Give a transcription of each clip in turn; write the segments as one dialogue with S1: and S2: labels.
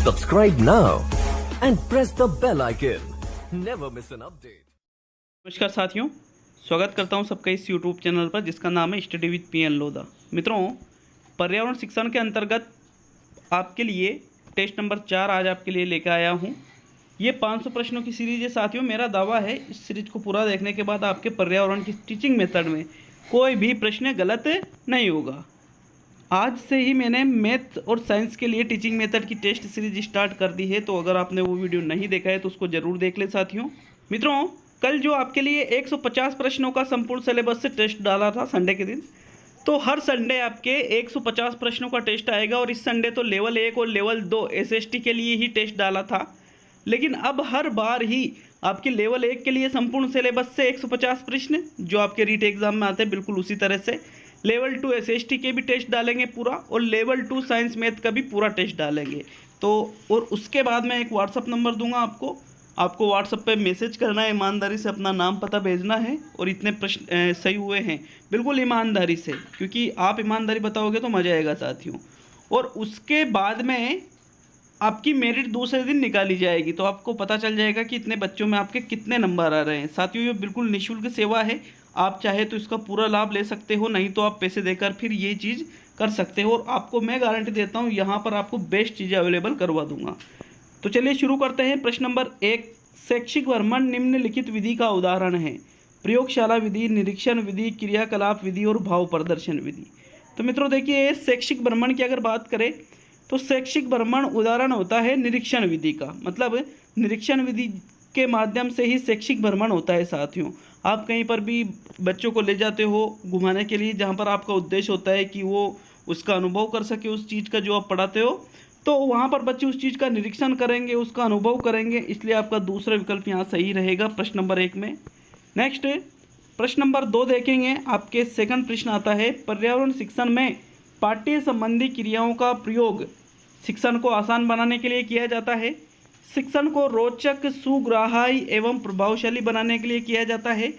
S1: Subscribe now and press the bell icon. Never miss an update.
S2: नमस्कार साथियों, स्वागत करता हूं सबका इस YouTube चैनल पर जिसका नाम है स्टडी विद पीएन लोधा। मित्रों, पर्यावरण शिक्षण के अंतर्गत आपके लिए टेस्ट नंबर 4 आज आपके लिए लेकर आया हूं। ये 500 प्रश्नों की सीरीज है साथियों। मेरा दावा है इस सीरीज को पूरा देखने के बाद आपके पर्यावरण की टीचिंग मेथड में कोई भी प्रश्न गलत नहीं होगा। आज से ही मैंने मैथ और साइंस के लिए टीचिंग मेथड की टेस्ट सीरीज स्टार्ट कर दी है, तो अगर आपने वो वीडियो नहीं देखा है तो उसको ज़रूर देख ले साथियों। मित्रों, कल जो आपके लिए 150 प्रश्नों का संपूर्ण सिलेबस से टेस्ट डाला था संडे के दिन, तो हर संडे आपके 150 प्रश्नों का टेस्ट आएगा। और इस संडे तो लेवल 1 और लेवल 2 एसएसटी के लिए ही टेस्ट डाला था, लेकिन अब हर बार ही आपके लेवल 1 के लिए संपूर्ण सिलेबस से 150 प्रश्न जो आपके रीट एग्जाम में आते हैं, बिल्कुल उसी तरह से लेवल 2 एसएसटी के भी टेस्ट डालेंगे पूरा, और लेवल 2 साइंस मैथ का भी पूरा टेस्ट डालेंगे। तो और उसके बाद मैं एक व्हाट्सअप नंबर दूंगा आपको व्हाट्सअप पे मैसेज करना है, ईमानदारी से अपना नाम पता भेजना है और इतने प्रश्न सही हुए हैं, बिल्कुल ईमानदारी से, क्योंकि आप ईमानदारी बताओगे तो मज़ा आएगा साथियों। और उसके बाद में आपकी मेरिट दूसरे दिन निकाली जाएगी, तो आपको पता चल जाएगा कि इतने बच्चों में आपके कितने नंबर आ रहे हैं। साथियों, ये बिल्कुल निःशुल्क सेवा है, आप चाहे तो इसका पूरा लाभ ले सकते हो, नहीं तो आप पैसे देकर फिर ये चीज़ कर सकते हो। और आपको मैं गारंटी देता हूँ यहाँ पर आपको बेस्ट चीज़ें अवेलेबल करवा दूंगा। तो चलिए शुरू करते हैं। प्रश्न नंबर 1, शैक्षिक भ्रमण निम्नलिखित विधि का उदाहरण है। प्रयोगशाला विधि, निरीक्षण विधि, क्रियाकलाप विधि और भाव प्रदर्शन विधि। तो मित्रों देखिए, शैक्षिक भ्रमण की अगर बात करें तो शैक्षिक भ्रमण उदाहरण होता है निरीक्षण विधि का, मतलब निरीक्षण विधि के माध्यम से ही शैक्षिक भ्रमण होता है साथियों। आप कहीं पर भी बच्चों को ले जाते हो घुमाने के लिए, जहाँ पर आपका उद्देश्य होता है कि वो उसका अनुभव कर सके उस चीज़ का जो आप पढ़ाते हो, तो वहाँ पर बच्चे उस चीज़ का निरीक्षण करेंगे, उसका अनुभव करेंगे, इसलिए आपका दूसरा विकल्प यहाँ सही रहेगा प्रश्न नंबर 1 में। नेक्स्ट प्रश्न नंबर 2 देखेंगे। आपके सेकंड प्रश्न आता है, पर्यावरण शिक्षण में पाठ्य संबंधी क्रियाओं का प्रयोग शिक्षण को आसान बनाने के लिए किया जाता है, शिक्षण को रोचक, सुग्राह्य एवं प्रभावशाली बनाने के लिए किया जाता है,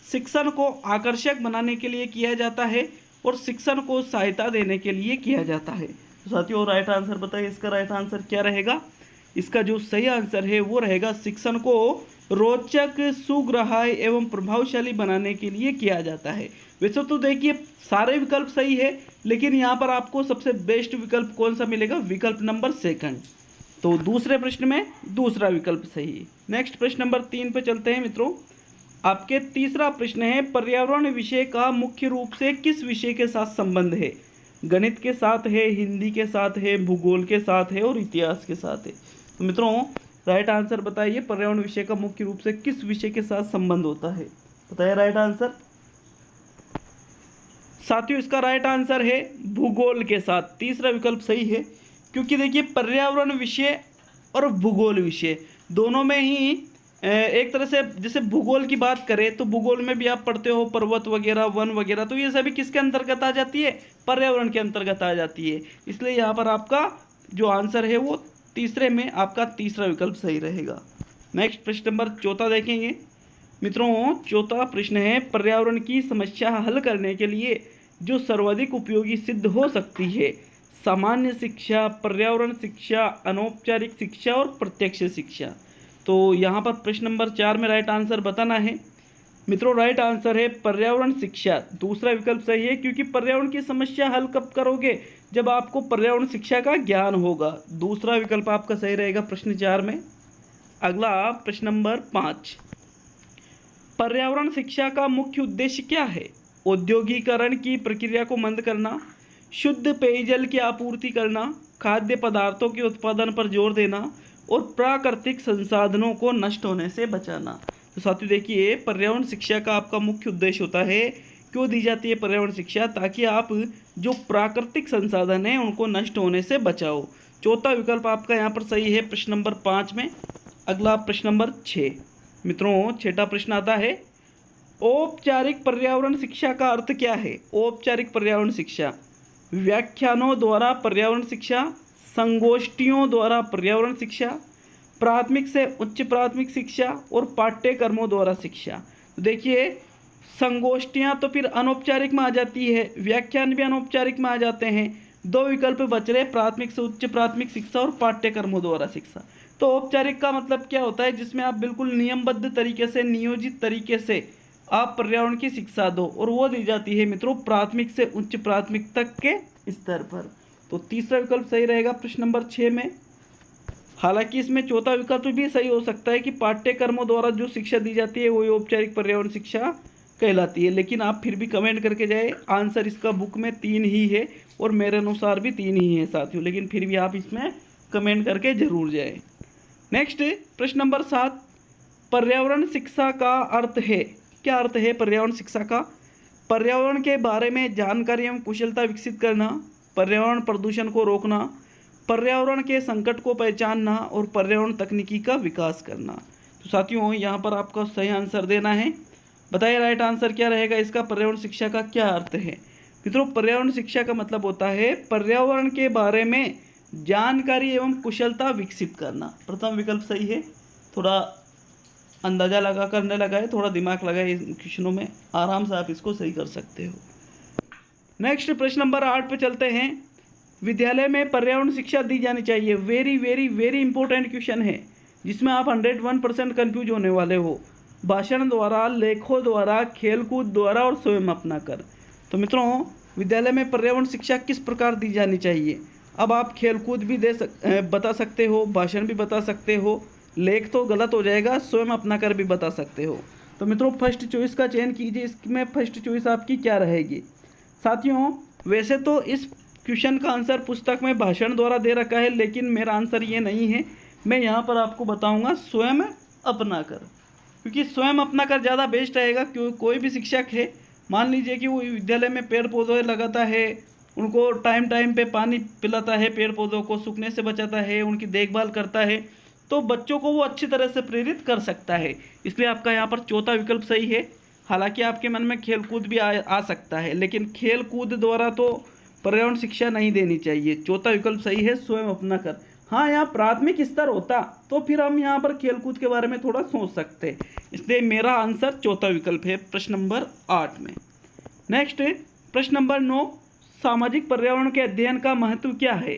S2: शिक्षण को आकर्षक बनाने के लिए किया जाता है, और शिक्षण को सहायता देने के लिए किया जाता है। तो साथियों, राइट आंसर बताइए, इसका राइट आंसर क्या रहेगा? इसका जो सही आंसर है वो रहेगा शिक्षण को रोचक, सुग्राह्य एवं प्रभावशाली बनाने के लिए किया जाता है। वैसे तो देखिए सारे विकल्प सही है, लेकिन यहाँ पर आपको सबसे बेस्ट विकल्प कौन सा मिलेगा? विकल्प नंबर 2। तो दूसरे प्रश्न में दूसरा विकल्प सही है। नेक्स्ट प्रश्न नंबर 3 पे चलते हैं मित्रों। आपके तीसरा प्रश्न है, पर्यावरण विषय का मुख्य रूप से किस विषय के साथ संबंध है? गणित के साथ है, हिंदी के साथ है, भूगोल के साथ है और इतिहास के साथ है। तो मित्रों राइट आंसर बताइए, पर्यावरण विषय का मुख्य रूप से किस विषय के साथ संबंध होता है? बताइए राइट आंसर। साथियों, इसका राइट आंसर है भूगोल के साथ। तीसरा विकल्प सही है, क्योंकि देखिए पर्यावरण विषय और भूगोल विषय दोनों में ही एक तरह से, जैसे भूगोल की बात करें तो भूगोल में भी आप पढ़ते हो पर्वत वगैरह, वन वगैरह, तो ये सभी किसके अंतर्गत आ जाती है? पर्यावरण के अंतर्गत आ जाती है। इसलिए यहाँ पर आपका जो आंसर है वो तीसरे में आपका तीसरा विकल्प सही रहेगा। नेक्स्ट प्रश्न नंबर 4 देखेंगे मित्रों। चौथा प्रश्न है, पर्यावरण की समस्या हल करने के लिए जो सर्वाधिक उपयोगी सिद्ध हो सकती है? सामान्य शिक्षा, पर्यावरण शिक्षा, अनौपचारिक शिक्षा और प्रत्यक्ष शिक्षा। तो यहाँ पर प्रश्न नंबर 4 में राइट आंसर बताना है मित्रों। राइट आंसर है पर्यावरण शिक्षा। दूसरा विकल्प सही है, क्योंकि पर्यावरण की समस्या हल कब करोगे? जब आपको पर्यावरण शिक्षा का ज्ञान होगा। दूसरा विकल्प आपका सही रहेगा प्रश्न 4 में। अगला प्रश्न नंबर 5, पर्यावरण शिक्षा का मुख्य उद्देश्य क्या है? औद्योगिकरण की प्रक्रिया को मंद करना, शुद्ध पेयजल की आपूर्ति करना, खाद्य पदार्थों के उत्पादन पर जोर देना और प्राकृतिक संसाधनों को नष्ट होने से बचाना। तो साथियों देखिए, पर्यावरण शिक्षा का आपका मुख्य उद्देश्य होता है, क्यों दी जाती है पर्यावरण शिक्षा? ताकि आप जो प्राकृतिक संसाधन हैं उनको नष्ट होने से बचाओ। चौथा विकल्प आपका यहाँ पर सही है प्रश्न नंबर 5 में। अगला प्रश्न नंबर 6 मित्रों, छठा प्रश्न आता है, औपचारिक पर्यावरण शिक्षा का अर्थ क्या है? औपचारिक पर्यावरण शिक्षा व्याख्यानों द्वारा पर्यावरण शिक्षा, संगोष्ठियों द्वारा पर्यावरण शिक्षा, प्राथमिक से उच्च प्राथमिक शिक्षा और पाठ्यक्रमों द्वारा शिक्षा। तो देखिए संगोष्ठियाँ तो फिर अनौपचारिक में आ जाती है, व्याख्यान भी अनौपचारिक में आ जाते हैं, दो विकल्प बच रहे, प्राथमिक से उच्च प्राथमिक शिक्षा और पाठ्यक्रमों द्वारा शिक्षा। तो औपचारिक का मतलब क्या होता है, जिसमें आप बिल्कुल नियमबद्ध तरीके से, नियोजित तरीके से आप पर्यावरण की शिक्षा दो, और वो दी जाती है मित्रों प्राथमिक से उच्च प्राथमिक तक के स्तर पर। तो तीसरा विकल्प सही रहेगा प्रश्न नंबर 6 में। हालांकि इसमें चौथा विकल्प भी सही हो सकता है कि पाठ्यक्रमों द्वारा जो शिक्षा दी जाती है वही औपचारिक पर्यावरण शिक्षा कहलाती है, लेकिन आप फिर भी कमेंट करके जाए। आंसर इसका बुक में 3 ही है और मेरे अनुसार भी 3 ही है साथियों, लेकिन फिर भी आप इसमें कमेंट करके जरूर जाए। नेक्स्ट प्रश्न नंबर 7, पर्यावरण शिक्षा का अर्थ है। क्या अर्थ है पर्यावरण शिक्षा का? पर्यावरण के बारे में जानकारी एवं कुशलता विकसित करना, पर्यावरण प्रदूषण को रोकना, पर्यावरण के संकट को पहचानना और पर्यावरण तकनीकी का विकास करना। तो साथियों यहाँ पर आपका सही आंसर देना है। बताइए राइट आंसर क्या रहेगा इसका, पर्यावरण शिक्षा का क्या अर्थ है? मित्रों पर्यावरण शिक्षा का मतलब होता है पर्यावरण के बारे में जानकारी एवं कुशलता विकसित करना। प्रथम विकल्प सही है, थोड़ा अंदाजा लगा करने लगा है, थोड़ा दिमाग लगाए इन क्वेश्चनों में, आराम से आप इसको सही कर सकते हो। नेक्स्ट प्रश्न नंबर 8 पे चलते हैं। विद्यालय में पर्यावरण शिक्षा दी जानी चाहिए। Very very very important question है, जिसमें आप 101% कन्फ्यूज होने वाले हो। भाषण द्वारा, लेखों द्वारा, खेलकूद द्वारा और स्वयं अपना कर। तो मित्रों विद्यालय में पर्यावरण शिक्षा किस प्रकार दी जानी चाहिए? अब आप खेलकूद भी बता सकते हो, भाषण भी बता सकते हो, लेख तो गलत हो जाएगा, स्वयं अपना कर भी बता सकते हो। तो मित्रों फर्स्ट चॉइस का चयन कीजिए, इसमें फर्स्ट चॉइस आपकी क्या रहेगी? साथियों वैसे तो इस क्वेश्चन का आंसर पुस्तक में भाषण द्वारा दे रखा है, लेकिन मेरा आंसर ये नहीं है। मैं यहाँ पर आपको बताऊँगा स्वयं अपना कर, क्योंकि स्वयं अपना कर ज़्यादा बेस्ट रहेगा। क्यों, कोई भी शिक्षक है, मान लीजिए कि वो विद्यालय में पेड़ पौधे लगाता है, उनको टाइम टाइम पे पानी पिलाता है, पेड़ पौधों को सूखने से बचाता है, उनकी देखभाल करता है, तो बच्चों को वो अच्छी तरह से प्रेरित कर सकता है। इसलिए आपका यहाँ पर चौथा विकल्प सही है। हालांकि आपके मन में खेलकूद भी आ सकता है, लेकिन खेलकूद द्वारा तो पर्यावरण शिक्षा नहीं देनी चाहिए। चौथा विकल्प सही है, स्वयं अपना कर। हाँ, यहाँ प्राथमिक स्तर होता तो फिर हम यहाँ पर खेलकूद के बारे में थोड़ा सोच सकते, इसलिए मेरा आंसर चौथा विकल्प है प्रश्न नंबर 8 में। नेक्स्ट प्रश्न नंबर 9, सामाजिक पर्यावरण के अध्ययन का महत्व क्या है?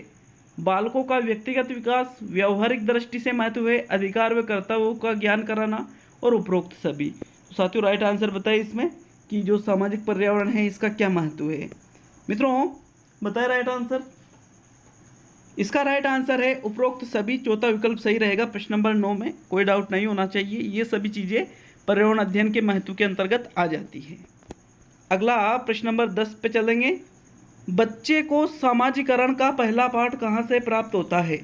S2: बालकों का व्यक्तिगत विकास, व्यवहारिक दृष्टि से महत्व है, अधिकार व कर्तव्यों का ज्ञान कराना और उपरोक्त सभी। तो साथियों राइट आंसर बताइए इसमें कि जो सामाजिक पर्यावरण है इसका क्या महत्व है? मित्रों बताए राइट आंसर। इसका राइट आंसर है उपरोक्त सभी। चौथा विकल्प सही रहेगा प्रश्न नंबर 9 में, कोई डाउट नहीं होना चाहिए। ये सभी चीज़ें पर्यावरण अध्ययन के महत्व के अंतर्गत आ जाती है। अगला प्रश्न नंबर 10 पे चलेंगे। बच्चे को समाजीकरण का पहला पाठ कहाँ से प्राप्त होता है?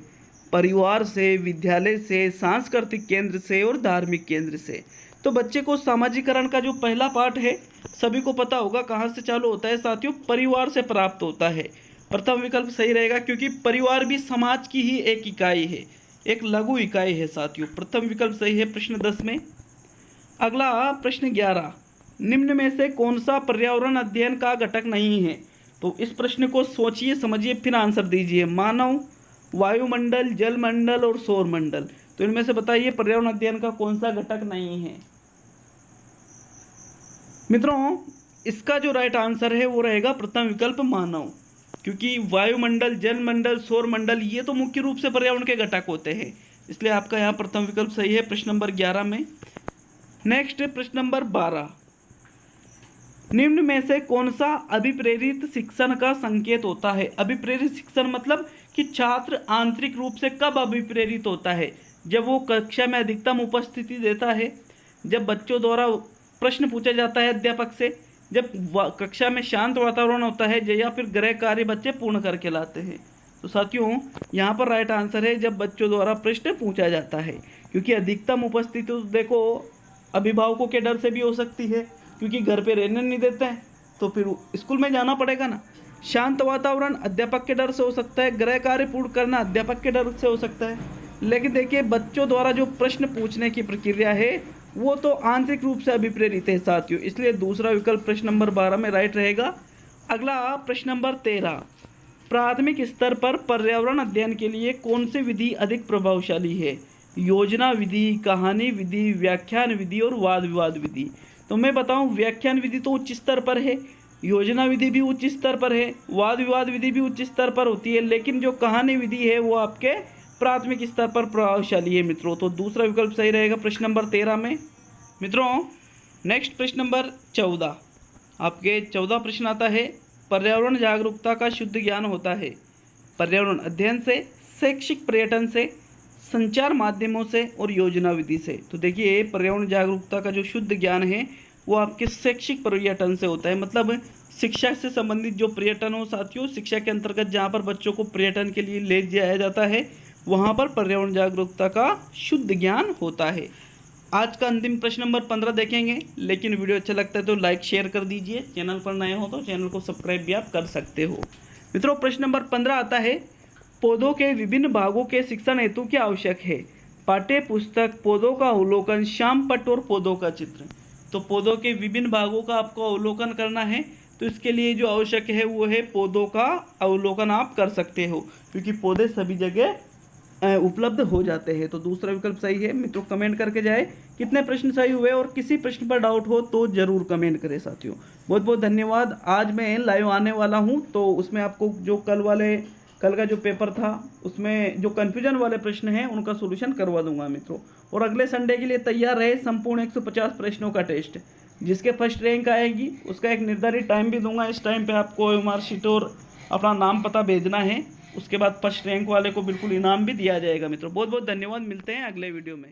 S2: परिवार से, विद्यालय से, सांस्कृतिक केंद्र से और धार्मिक केंद्र से। तो बच्चे को समाजीकरण का जो पहला पाठ है सभी को पता होगा कहाँ से चालू होता है साथियों, परिवार से प्राप्त होता है। प्रथम विकल्प सही रहेगा, क्योंकि परिवार भी समाज की ही एक इकाई है, एक लघु इकाई है साथियों। प्रथम विकल्प सही है प्रश्न 10 में। अगला प्रश्न 11, निम्न में से कौन सा पर्यावरण अध्ययन का घटक नहीं है? तो इस प्रश्न को सोचिए, समझिए, फिर आंसर दीजिए। मानव, वायुमंडल, जलमंडल और सौरमंडल। तो इनमें से बताइए पर्यावरण अध्ययन का कौन सा घटक नहीं है? मित्रों इसका जो राइट आंसर है वो रहेगा प्रथम विकल्प मानव, क्योंकि वायुमंडल, जलमंडल, सौरमंडल ये तो मुख्य रूप से पर्यावरण के घटक होते हैं, इसलिए आपका यहाँ प्रथम विकल्प सही है प्रश्न नंबर 11 में। नेक्स्ट प्रश्न नंबर 12, निम्न में से कौन सा अभिप्रेरित शिक्षण का संकेत होता है? अभिप्रेरित शिक्षण मतलब कि छात्र आंतरिक रूप से कब अभिप्रेरित होता है? जब वो कक्षा में अधिकतम उपस्थिति देता है, जब बच्चों द्वारा प्रश्न पूछा जाता है अध्यापक से, जब कक्षा में शांत वातावरण होता है, या फिर गृह कार्य बच्चे पूर्ण करके लाते हैं। तो साथियों यहाँ पर राइट आंसर है जब बच्चों द्वारा प्रश्न पूछा जाता है, क्योंकि अधिकतम उपस्थिति तो देखो अभिभावकों के डर से भी हो सकती है, क्योंकि घर पे रहने नहीं देते हैं तो फिर स्कूल में जाना पड़ेगा ना। शांत वातावरण अध्यापक के डर से हो सकता है, गृह कार्य पूर्ण करना अध्यापक के डर से हो सकता है, लेकिन देखिए बच्चों द्वारा जो प्रश्न पूछने की प्रक्रिया है वो तो आंतरिक रूप से अभिप्रेरित है साथियों, इसलिए दूसरा विकल्प प्रश्न नंबर 12 में राइट रहेगा। अगला प्रश्न नंबर 13, प्राथमिक स्तर पर पर्यावरण अध्ययन के लिए कौन सी विधि अधिक प्रभावशाली है? योजना विधि, कहानी विधि, व्याख्यान विधि और वाद विवाद विधि। तो मैं बताऊं व्याख्यान विधि तो उच्च स्तर पर है, योजना विधि भी उच्च स्तर पर है, वाद विवाद विधि भी उच्च स्तर पर होती है, लेकिन जो कहानी विधि है वो आपके प्राथमिक स्तर पर प्रभावशाली है मित्रों। तो दूसरा विकल्प सही रहेगा प्रश्न नंबर 13 में। मित्रों नेक्स्ट प्रश्न नंबर 14, आपके 14 प्रश्न आता है, पर्यावरण जागरूकता का शुद्ध ज्ञान होता है पर्यावरण अध्ययन से, शैक्षिक पर्यटन से, संचार माध्यमों से और योजना विधि से। तो देखिए पर्यावरण जागरूकता का जो शुद्ध ज्ञान है वो आपके शैक्षिक पर्यटन से होता है, मतलब शिक्षा से संबंधित जो पर्यटन हो साथियों, शिक्षा के अंतर्गत जहाँ पर बच्चों को पर्यटन के लिए ले जाया जाता है वहाँ पर पर्यावरण जागरूकता का शुद्ध ज्ञान होता है। आज का अंतिम प्रश्न नंबर 15 देखेंगे, लेकिन वीडियो अच्छा लगता है तो लाइक शेयर कर दीजिए, चैनल पर नए हो तो चैनल को सब्सक्राइब भी आप कर सकते हो। मित्रों प्रश्न नंबर 15 आता है, पौधों के विभिन्न भागों के शिक्षण हेतु क्या आवश्यक है? पाठ्य पुस्तक, पौधों का अवलोकन, श्यामपट्ट और पौधों का चित्र। तो पौधों के विभिन्न भागों का आपको अवलोकन करना है, तो इसके लिए जो आवश्यक है वो है पौधों का अवलोकन आप कर सकते हो, क्योंकि पौधे सभी जगह उपलब्ध हो जाते हैं। तो दूसरा विकल्प सही है। मित्रों कमेंट करके जाए कितने प्रश्न सही हुए, और किसी प्रश्न पर डाउट हो तो ज़रूर कमेंट करें साथियों। बहुत बहुत धन्यवाद। आज मैं लाइव आने वाला हूं, तो उसमें आपको जो कल का जो पेपर था उसमें जो कन्फ्यूजन वाले प्रश्न हैं उनका सोल्यूशन करवा दूंगा मित्रों। और अगले संडे के लिए तैयार रहे संपूर्ण 150 प्रश्नों का टेस्ट, जिसके फर्स्ट रैंक आएगी उसका एक निर्धारित टाइम भी दूंगा। इस टाइम पे आपको मार्कशीट और अपना नाम पता भेजना है, उसके बाद फर्स्ट रैंक वाले को बिल्कुल इनाम भी दिया जाएगा मित्रों। बहुत बहुत धन्यवाद, मिलते हैं अगले वीडियो में।